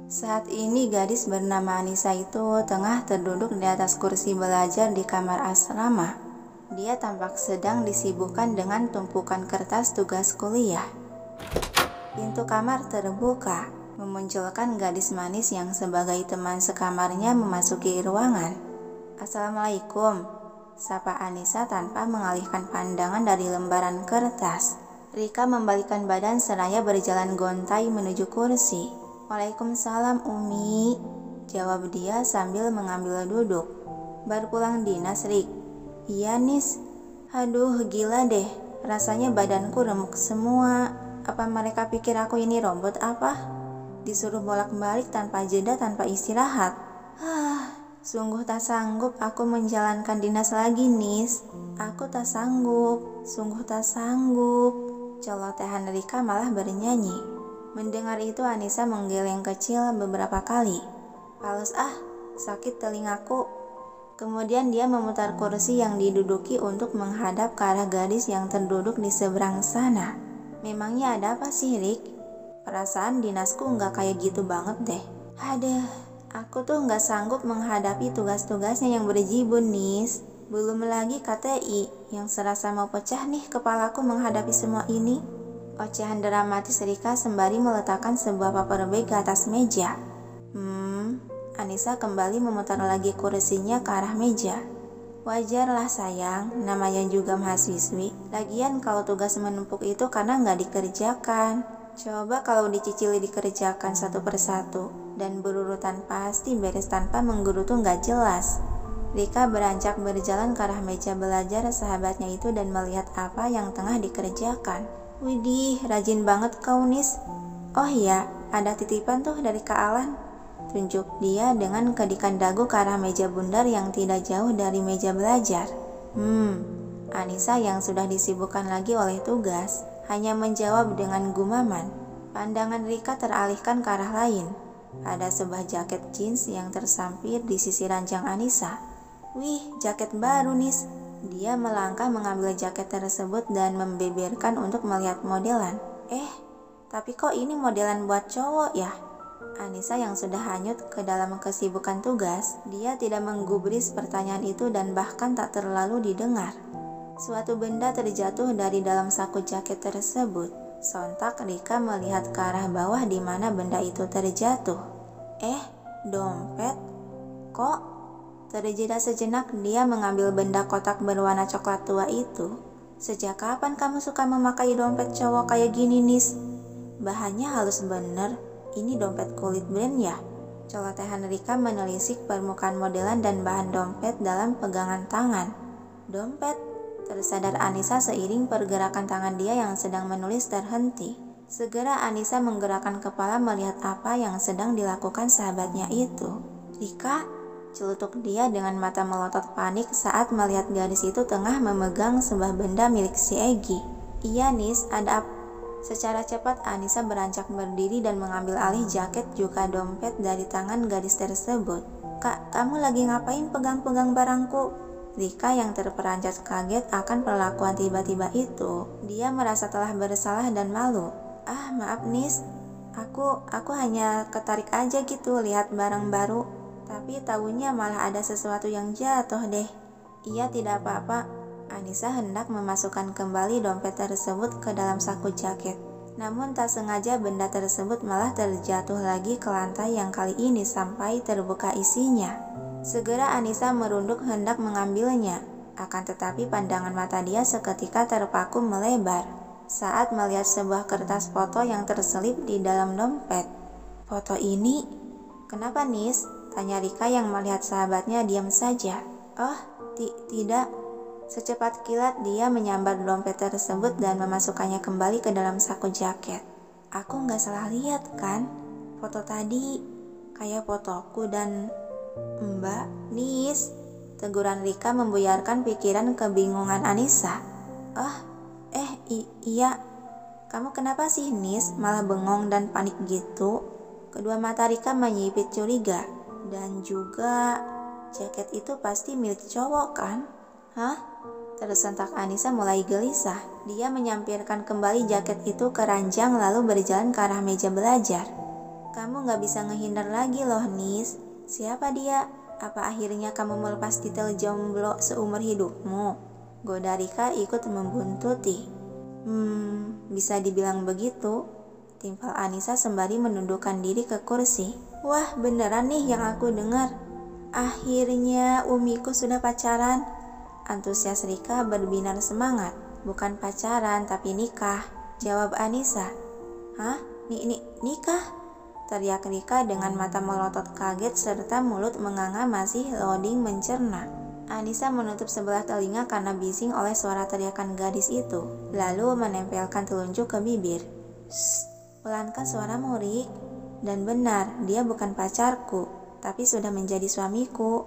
Saat ini gadis bernama Anissa itu tengah terduduk di atas kursi belajar di kamar asrama. Dia tampak sedang disibukkan dengan tumpukan kertas tugas kuliah. Pintu kamar terbuka, memunculkan gadis manis yang sebagai teman sekamarnya memasuki ruangan. "Assalamualaikum," sapa Anissa tanpa mengalihkan pandangan dari lembaran kertas. Rika membalikkan badan seraya berjalan gontai menuju kursi. "Waalaikumsalam, Umi," jawab dia sambil mengambil duduk. "Baru pulang dinas, Rik?" "Iya, Nis." "Aduh, gila deh. Rasanya badanku remuk semua. Apa mereka pikir aku ini robot apa? Disuruh bolak-balik tanpa jeda, tanpa istirahat. Sungguh tak sanggup aku menjalankan dinas lagi, Nis. Aku tak sanggup, sungguh tak sanggup." Celotehan Rika malah bernyanyi. Mendengar itu Anissa menggeleng kecil beberapa kali. "Halus sakit telingaku." Kemudian dia memutar kursi yang diduduki untuk menghadap ke arah gadis yang terduduk di seberang sana. "Memangnya ada apa sih, Rik? Perasaan dinasku nggak kayak gitu banget deh." "Aduh, aku tuh nggak sanggup menghadapi tugas-tugasnya yang berjibun, Nis. Belum lagi KTI yang serasa mau pecah nih kepalaku menghadapi semua ini." Ocehan dramatis Rika sembari meletakkan sebuah paperback ke atas meja. Anissa kembali memutar lagi kursinya ke arah meja. "Wajarlah sayang, namanya juga mahasiswi. Lagian kalau tugas menumpuk itu karena nggak dikerjakan. Coba kalau dicicili dikerjakan satu persatu dan berurutan pasti beres tanpa menggerutu nggak jelas." Rika beranjak berjalan ke arah meja belajar sahabatnya itu dan melihat apa yang tengah dikerjakan. "Widih, rajin banget kau, Nis. Oh iya, ada titipan tuh dari Kak Alan." Tunjuk dia dengan kedikan dagu ke arah meja bundar yang tidak jauh dari meja belajar. Anissa yang sudah disibukkan lagi oleh tugas, hanya menjawab dengan gumaman. Pandangan Rika teralihkan ke arah lain. Ada sebuah jaket jeans yang tersampir di sisi ranjang Anissa. "Wih, jaket baru, Nis." Dia melangkah mengambil jaket tersebut dan membeberkan untuk melihat modelan. Tapi kok ini modelan buat cowok ya?" Anissa yang sudah hanyut ke dalam kesibukan tugas, dia tidak menggubris pertanyaan itu dan bahkan tak terlalu didengar. Suatu benda terjatuh dari dalam saku jaket tersebut. Sontak Rika melihat ke arah bawah di mana benda itu terjatuh. Dompet? Kok? Terjeda sejenak, dia mengambil benda kotak berwarna coklat tua itu. "Sejak kapan kamu suka memakai dompet cowok kayak gini, Nis? Bahannya halus bener. Ini dompet kulit brand ya?" Celotehan Rika menelisik permukaan modelan dan bahan dompet dalam pegangan tangan. "Dompet?" Tersadar Anissa seiring pergerakan tangan dia yang sedang menulis terhenti. Segera Anissa menggerakkan kepala melihat apa yang sedang dilakukan sahabatnya itu. "Rika?" Celutuk dia dengan mata melotot panik saat melihat gadis itu tengah memegang sebuah benda milik si Egi. "Iya, Nis, ada apa?" Secara cepat Anissa beranjak berdiri dan mengambil alih jaket juga dompet dari tangan gadis tersebut. "Kak, kamu lagi ngapain pegang-pegang barangku?" Rika yang terperanjat kaget akan perlakuan tiba-tiba itu. Dia merasa telah bersalah dan malu. "Maaf, Nis. Aku hanya ketarik aja gitu lihat barang baru. Tapi taunya malah ada sesuatu yang jatuh deh." "Iya, tidak apa-apa." Anissa hendak memasukkan kembali dompet tersebut ke dalam saku jaket. Namun tak sengaja benda tersebut malah terjatuh lagi ke lantai yang kali ini sampai terbuka isinya. Segera Anissa merunduk hendak mengambilnya. Akan tetapi pandangan mata dia seketika terpaku melebar saat melihat sebuah kertas foto yang terselip di dalam dompet. "Foto ini? Kenapa, Nis?" tanya Rika yang melihat sahabatnya diam saja. Tidak." Secepat kilat dia menyambar dompet tersebut dan memasukkannya kembali ke dalam saku jaket. "Aku nggak salah lihat kan? Foto tadi kayak fotoku dan..." "Mbak, Nis," teguran Rika membuyarkan pikiran kebingungan Anissa. Iya. Kamu kenapa sih, Nis? Malah bengong dan panik gitu?" Kedua mata Rika menyipit curiga. "Dan juga jaket itu pasti milik cowok kan?" "Hah?" Tersentak Anissa mulai gelisah. Dia menyampirkan kembali jaket itu ke ranjang lalu berjalan ke arah meja belajar. Kamu gak bisa ngehindar lagi loh, Nis. Siapa dia? Apa akhirnya kamu melepas titel jomblo seumur hidupmu? Goda Rika ikut membuntuti. Bisa dibilang begitu, timpal Anissa sembari menundukkan diri ke kursi. Wah, beneran nih yang aku dengar. Akhirnya Umiku sudah pacaran. Antusias Rika berbinar semangat. Bukan pacaran tapi nikah, jawab Anissa. Hah? Nikah? Teriak Rika dengan mata melotot kaget serta mulut menganga masih loading mencerna. Anissa menutup sebelah telinga karena bising oleh suara teriakan gadis itu, lalu menempelkan telunjuk ke bibir. Shh, pelankan suaramu, Rik. Dan benar, dia bukan pacarku, tapi sudah menjadi suamiku.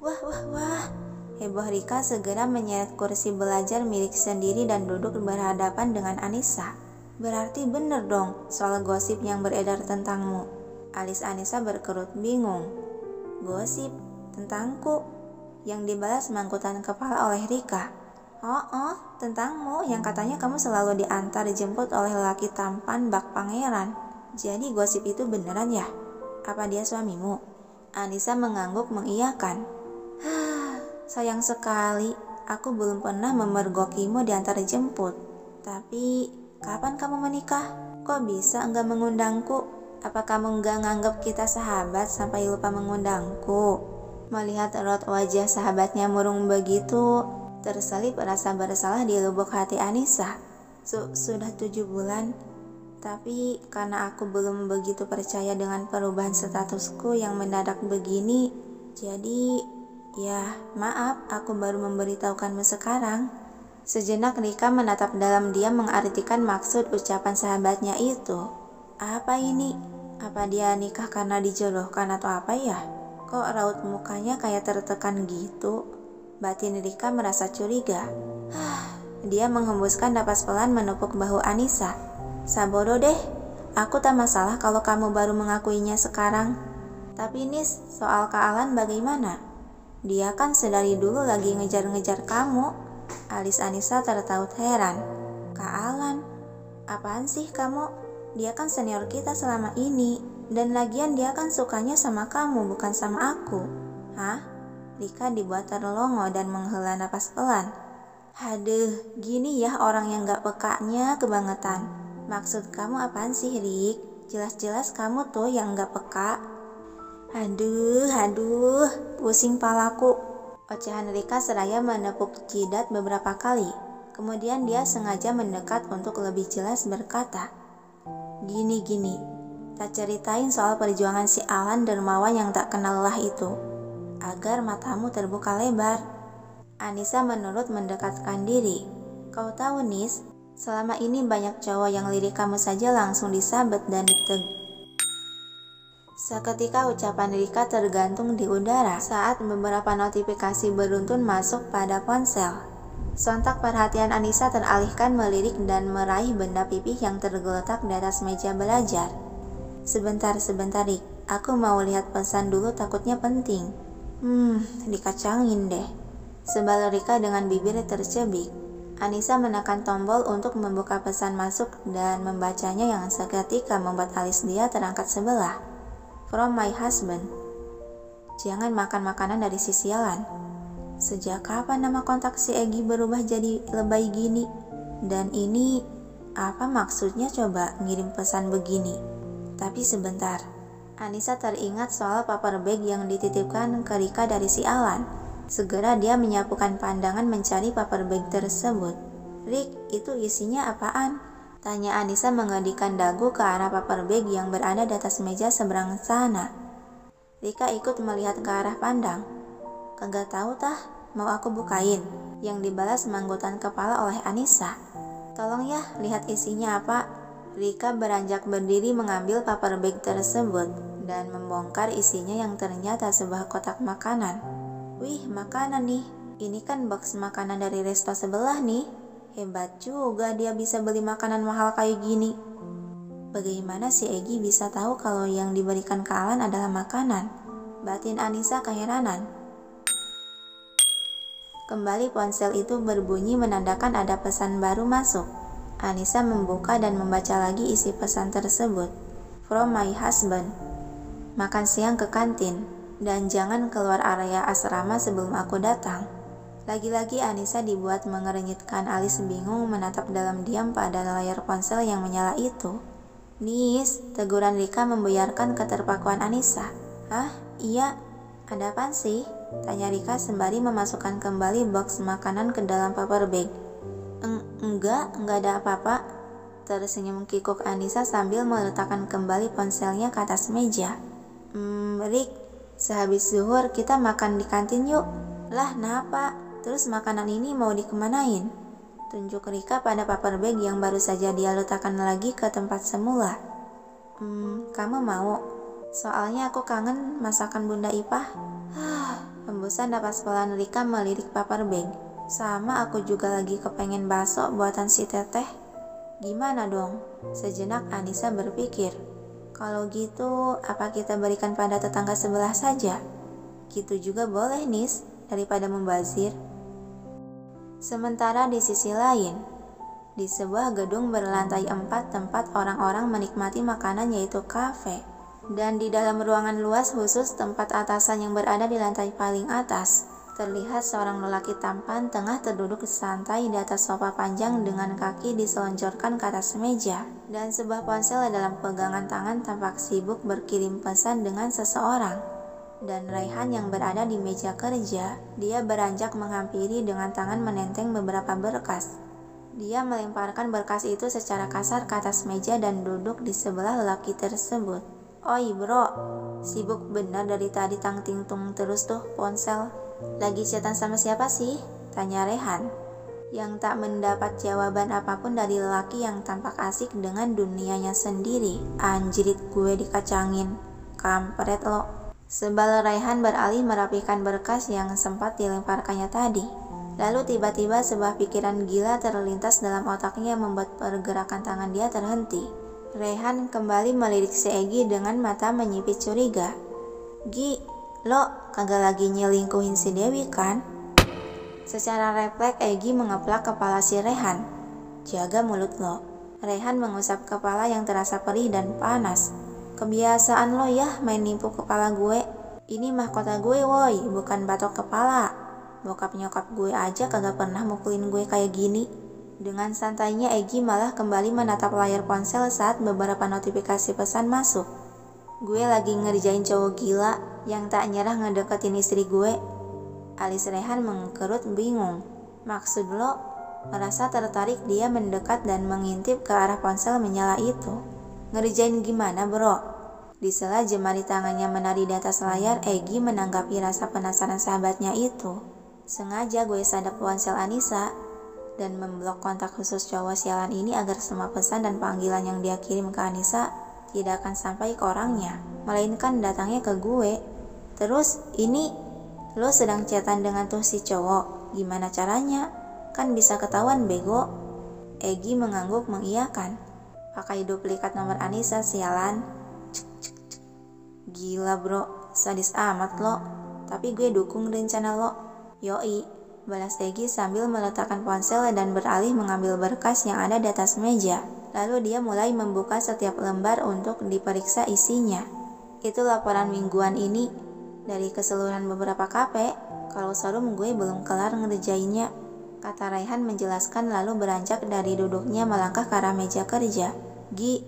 Wah. Heboh Rika segera menyeret kursi belajar milik sendiri dan duduk berhadapan dengan Anissa. Berarti bener dong soal gosip yang beredar tentangmu. Alis Anissa berkerut bingung. Gosip? Tentangku? Yang dibalas mangkutan kepala oleh Rika. Oh, tentangmu yang katanya kamu selalu diantar jemput oleh lelaki tampan bak pangeran. Jadi gosip itu beneran ya? Apa dia suamimu? Anissa mengangguk mengiyakan. Sayang sekali, aku belum pernah memergokimu diantar jemput. Tapi, kapan kamu menikah? Kok bisa enggak mengundangku? Apa kamu enggak nganggap kita sahabat sampai lupa mengundangku? Melihat raut wajah sahabatnya murung begitu, terselip rasa bersalah di lubuk hati Anissa. Sudah 7 bulan, tapi karena aku belum begitu percaya dengan perubahan statusku yang mendadak begini, jadi ya maaf aku baru memberitahukanmu sekarang. Sejenak Rika menatap dalam diam mengartikan maksud ucapan sahabatnya itu. Apa ini? Apa dia nikah karena dijodohkan atau apa ya? Kok raut mukanya kayak tertekan gitu? Batin Rika merasa curiga. Dia menghembuskan napas pelan menepuk bahu Anissa. Sabodo deh, aku tak masalah kalau kamu baru mengakuinya sekarang. Tapi Nis, soal Kak Alan bagaimana? Dia kan sedari dulu lagi ngejar-ngejar kamu. Alis Anissa tertaut heran. Kak Alan? Apaan sih kamu? Dia kan senior kita selama ini. Dan lagian dia kan sukanya sama kamu, bukan sama aku. Hah? Rika dibuat terlongo dan menghela napas pelan. Haduh, gini ya orang yang gak pekanya kebangetan. Maksud kamu apaan sih, Rik? Jelas-jelas kamu tuh yang gak peka. Aduh, pusing palaku. Ocehan Rika seraya menepuk jidat beberapa kali. Kemudian dia sengaja mendekat untuk lebih jelas berkata, Gini, tak ceritain soal perjuangan si Alan dermawan yang tak kenal lelah itu, agar matamu terbuka lebar. Anissa menurut mendekatkan diri. Kau tahu Nis, selama ini banyak cowok yang lirik kamu saja langsung disabet dan Seketika ucapan Rika tergantung di udara saat beberapa notifikasi beruntun masuk pada ponsel. Sontak perhatian Anissa teralihkan melirik dan meraih benda pipih yang tergeletak di atas meja belajar. Sebentar Rik, aku mau lihat pesan dulu takutnya penting. Dikacangin deh. Sebal Rika dengan bibir tercebik. Anissa menekan tombol untuk membuka pesan masuk dan membacanya yang seketika membuat alis dia terangkat sebelah. From my husband. Jangan makan makanan dari si sialan. Sejak kapan nama kontak si Egi berubah jadi lebay gini? Dan ini apa maksudnya coba ngirim pesan begini? Tapi sebentar. Anissa teringat soal paper bag yang dititipkan ke Rika dari si Alan. Segera dia menyapukan pandangan mencari paper bag tersebut. Rik, itu isinya apaan? Tanya Anissa mengedikan dagu ke arah paper bag yang berada di atas meja seberang sana. Rika ikut melihat ke arah pandang. Kagak tahu tah, mau aku bukain? Yang dibalas manggutan kepala oleh Anissa. Tolong ya, lihat isinya apa. Rika beranjak berdiri mengambil paper bag tersebut dan membongkar isinya yang ternyata sebuah kotak makanan. Wih, makanan nih. Ini kan box makanan dari resto sebelah nih. Hebat juga dia bisa beli makanan mahal kayak gini. Bagaimana si Egi bisa tahu kalau yang diberikan ke Alan adalah makanan? Batin Anissa keheranan. Kembali ponsel itu berbunyi menandakan ada pesan baru masuk. Anissa membuka dan membaca lagi isi pesan tersebut. from my husband. Makan siang ke kantin, dan jangan keluar area asrama sebelum aku datang. Lagi-lagi Anissa dibuat mengernyitkan alis bingung menatap dalam diam pada layar ponsel yang menyala itu. Nis, teguran Rika membuyarkan keterpakuan Anissa. Hah? Iya? Ada apaan sih? Tanya Rika sembari memasukkan kembali box makanan ke dalam paper bag. Enggak ada apa-apa. Tersenyum kikuk Anissa sambil meletakkan kembali ponselnya ke atas meja. Rik, sehabis zuhur kita makan di kantin yuk. Lah, kenapa? Terus makanan ini mau dikemanain? Tunjuk Rika pada paper bag yang baru saja dia letakkan lagi ke tempat semula. Kamu mau? Soalnya aku kangen masakan Bunda Ipah. Hembusan napas pelan Rika melirik paper bag. Sama aku juga lagi kepengen bakso buatan si Teteh. Gimana dong? Sejenak Anissa berpikir. Kalau gitu, apa kita berikan pada tetangga sebelah saja? Gitu juga boleh, Nis, daripada membazir. Sementara di sisi lain, di sebuah gedung berlantai 4 tempat orang-orang menikmati makanan yaitu kafe. Dan di dalam ruangan luas khusus tempat atasan yang berada di lantai paling atas, terlihat seorang lelaki tampan tengah terduduk santai di atas sofa panjang dengan kaki diselonjorkan ke atas meja. Dan sebuah ponsel dalam pegangan tangan tampak sibuk berkirim pesan dengan seseorang. Dan Raihan yang berada di meja kerja, dia beranjak menghampiri dengan tangan menenteng beberapa berkas. Dia melemparkan berkas itu secara kasar ke atas meja dan duduk di sebelah lelaki tersebut. Oi bro, sibuk benar dari tadi tang-ting-tung terus tuh ponsel. Lagi chatan sama siapa sih? Tanya Rehan, yang tak mendapat jawaban apapun dari lelaki yang tampak asik dengan dunianya sendiri. Anjrit, gue dikacangin. Kampret lo. Sebal Raihan beralih merapikan berkas yang sempat dilemparkannya tadi. Lalu tiba-tiba sebuah pikiran gila terlintas dalam otaknya membuat pergerakan tangan dia terhenti. Raihan kembali melirik si Egi dengan mata menyipit curiga. Gi, lo kagak lagi nyelingkuhin si Dewi kan? Secara refleks Egi mengeplak kepala si Raihan. Jaga mulut lo. Raihan mengusap kepala yang terasa perih dan panas. Kebiasaan lo ya main nipu kepala gue. Ini mahkota gue woi, bukan batok kepala. Bokap nyokap gue aja kagak pernah mukulin gue kayak gini. Dengan santainya Egi malah kembali menatap layar ponsel saat beberapa notifikasi pesan masuk. Gue lagi ngerjain cowok gila yang tak nyerah ngedeketin istri gue. Alis Rehan mengkerut bingung. Maksud lo? Merasa tertarik dia mendekat dan mengintip ke arah ponsel menyala itu. Ngerjain gimana bro? Di sela jemari tangannya menari di atas layar, Egi menanggapi rasa penasaran sahabatnya itu. Sengaja gue sadap ponsel Anissa dan memblok kontak khusus cowok sialan ini agar semua pesan dan panggilan yang dia kirim ke Anissa tidak akan sampai ke orangnya, melainkan datangnya ke gue. Terus ini lo sedang chatan dengan tuh si cowok, gimana caranya? Kan bisa ketahuan bego. Egi mengangguk mengiyakan. Pakai duplikat nomor Anissa sialan. Gila bro, sadis amat lo. Tapi gue dukung rencana lo. Yoi, balas Egi sambil meletakkan ponsel dan beralih mengambil berkas yang ada di atas meja. Lalu dia mulai membuka setiap lembar untuk diperiksa isinya. Itu laporan mingguan ini. Dari keseluruhan beberapa kafe, kalau showroom gue belum kelar ngerjainnya, kata Raihan menjelaskan lalu beranjak dari duduknya melangkah ke arah meja kerja. Gi,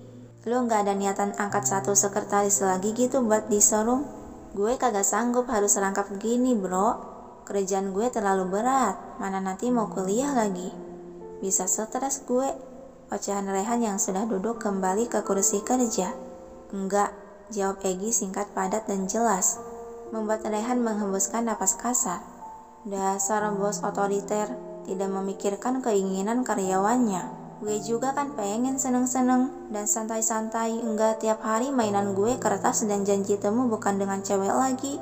lu gak ada niatan angkat satu sekretaris lagi gitu buat di showroom? Gue kagak sanggup harus rangkap gini bro. Kerjaan gue terlalu berat, mana nanti mau kuliah lagi. Bisa stres gue. Ocehan Rehan yang sudah duduk kembali ke kursi kerja. Enggak, jawab Egi singkat padat dan jelas. Membuat Rehan menghembuskan napas kasar. Dasar bos otoriter, tidak memikirkan keinginan karyawannya. Gue juga kan pengen seneng-seneng dan santai-santai, enggak tiap hari mainan gue kertas dan janji temu bukan dengan cewek lagi.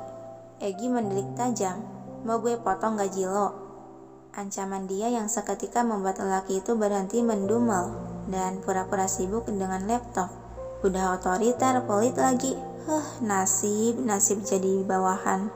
Egi mendelik tajam. Mau gue potong gaji lo? Ancaman dia yang seketika membuat lelaki itu berhenti mendumel dan pura-pura sibuk dengan laptop. Udah otoriter, pelit lagi. Nasib jadi bawahan.